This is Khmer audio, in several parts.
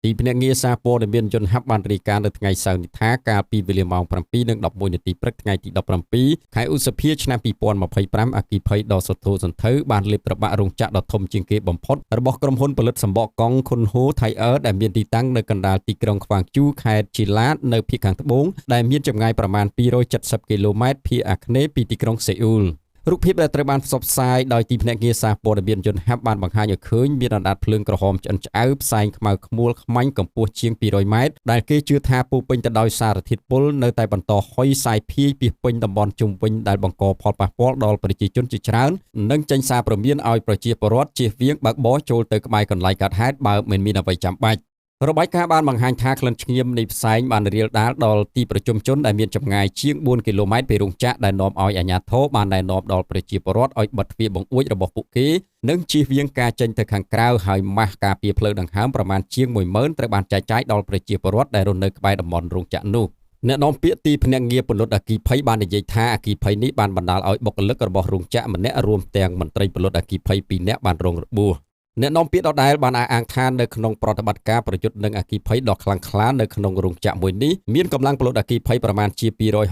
ទីភ្នាក់ងារសារព័ត៌មានយន្តហ័ព្ទបានរាយការណ៍នៅថ្ងៃសៅរ៍នេះថាកាលពីវេលាម៉ោង 7:11 នាទីព្រឹកថ្ងៃទី 17 ខែឧសភាឆ្នាំ 2025 អគ្គិភ័យដ៏សន្ធោសន្ធៅបានលេបត្របាក់រោងចក្រដ៏ធំជាងគេបំផុតរបស់ក្រុមហ៊ុនផលិតសម្បកកង់ Kunho Tire ដែលមានទីតាំងនៅកណ្ដាលទីក្រុងខ្វាងជូខេត្តជីឡាតនៅភាគខាងត្បូងដែលមានចម្ងាយប្រមាណ 270 គីឡូម៉ែត្រភាគអាគ្នេយ៍ពីទីក្រុងសេអ៊ូល រូបភាពដែលត្រូវបានផ្សព្វផ្សាយដោយទីភ្នាក់ងារសារព័ត៌មានយន្តហ័ព្ទបានបង្ហាញឲ្យឃើញមានអណ្ដាតភ្លើងក្រហមឆ្អិនឆ្អៅផ្សែងខ្មៅខ្មួលខ្មាញ់កម្ពស់ជាង 200 ម៉ែត្រដែលគេជឿថាពោពេញទៅដោយសារធាតុពុលនៅតែបន្តហុយសាយភាយពីពេញតំបន់ជុំវិញដែលបង្កផលប៉ះពាល់ដល់ប្រជាជនជាច្រើននិងចេញសារព្រមានឲ្យប្រជាពលរដ្ឋជៀសវាងបើកបរចូលទៅក្បែរកន្លែងកើតហេតុបើមិនមានអ្វីចាំបាច់ របាយការណ៍បានបង្ហាញថាក្លិនឆ្ងៀមនៃផ្សែងបានរាលដាលដល់ទីប្រជុំជនដែលមានចម្ងាយជាង 4 គីឡូម៉ែត្រពីរោងចក្រដែលនាំឲ្យអាជ្ញាធរបានណែនាំដល់ប្រជាពលរដ្ឋឲ្យបិទទ្វារបង្អួចរបស់ពួកគេនិងជៀសវាងការចេញទៅខាងក្រៅហើយម៉ាស់ការពារផ្លូវដង្ហើមប្រមាណជាង 10000 ត្រូវបានចែកចាយដល់ប្រជាពលរដ្ឋដែលរស់នៅក្បែរតំបន់រោងចក្រនោះ អ្នកនាំពាក្យទីភ្នាក់ងារពន្លត់អគ្គិភ័យបាននិយាយថាអគ្គិភ័យនេះបានបណ្ដាលឲ្យបុគ្គលិករបស់រោងចក្រម្នាក់រួមទាំងមន្ត្រីពន្លត់អគ្គិភ័យ 2 នាក់បានរងរបួស អ្នកនាំពាក្យដដែលបានអះអាងថានៅក្នុងប្រតិបត្តិការប្រយុទ្ធនឹងអគ្គិភ័យដ៏ខ្លាំងក្លានៅក្នុងរោងចក្រមួយនេះមានកម្លាំងពន្លត់អគ្គិភ័យប្រមាណជា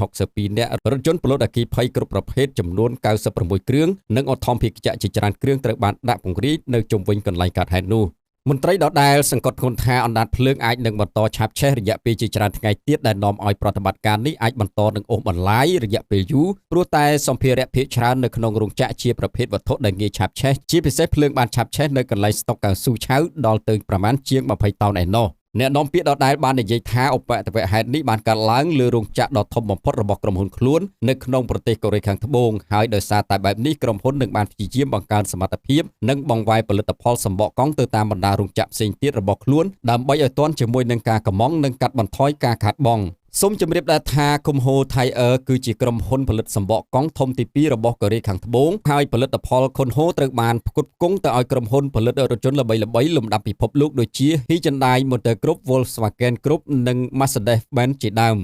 262 នាក់រថយន្តពន្លត់អគ្គិភ័យគ្រប់ប្រភេទចំនួន 96 គ្រឿងនិងឧទ្ធម្ភាគចក្រជាច្រើនគ្រឿងត្រូវបានដាក់ពង្រាយនៅជុំវិញកន្លែងកើតហេតុនោះ មន្ត្រីដដែលសង្កត់ធ្ងន់ថាអណ្ដាតភ្លើងអាចនឹងបន្តឆាបឆេះរយៈពេលជាច្រើនថ្ងៃទៀតដែលនាំឲ្យប្រតិបត្តិការនេះអាចបន្តនឹងអូសបន្លាយរយៈពេលយូរព្រោះតែសម្ភារៈភាគច្រើននៅក្នុងរោងចក្រជាប្រភេទវត្ថុដែលងាយឆាបឆេះជាពិសេសភ្លើងបានឆាបឆេះនៅកន្លែងស្តុកកៅស៊ូឆៅដល់ទៅប្រមាណជាង 20 តោនឯណោះ អ្នកនាំពាក្យដដែលបាននិយាយថាឧបទ្ទវហេតុនេះបានកើតឡើងលើរោងចក្រដ៏ធំបំផុតរបស់ក្រុមហ៊ុនខ្លួននៅក្នុងប្រទេសកូរ៉េខាងត្បូងហើយដោយសារតែបែបនេះក្រុមហ៊ុននឹងបានព្យាយាមបង្កើនសមត្ថភាពនិងបង្វែរផលិតផលសម្បកកង់ទៅតាមបណ្ដារោងចក្រផ្សេងទៀតរបស់ខ្លួនដើម្បីឲ្យទាន់ជាមួយនឹងការកម្មង់និងកាត់បន្ថយការខាតបង់ សូមជម្រាបដែរថា Kunho Tire គឺជាក្រុមហ៊ុនផលិតសម្បកកង់ធំទី 2 របស់កូរ៉េខាងត្បូងហើយផលិតផល Kunho ត្រូវបានផ្គត់ផ្គង់ទៅឲ្យក្រុមហ៊ុនផលិតរថយន្តល្បីៗលំដាប់ពិភពលោកដូចជា Hyundai Motor Group, Volkswagen Group និង Mercedes-Benz ជាដើម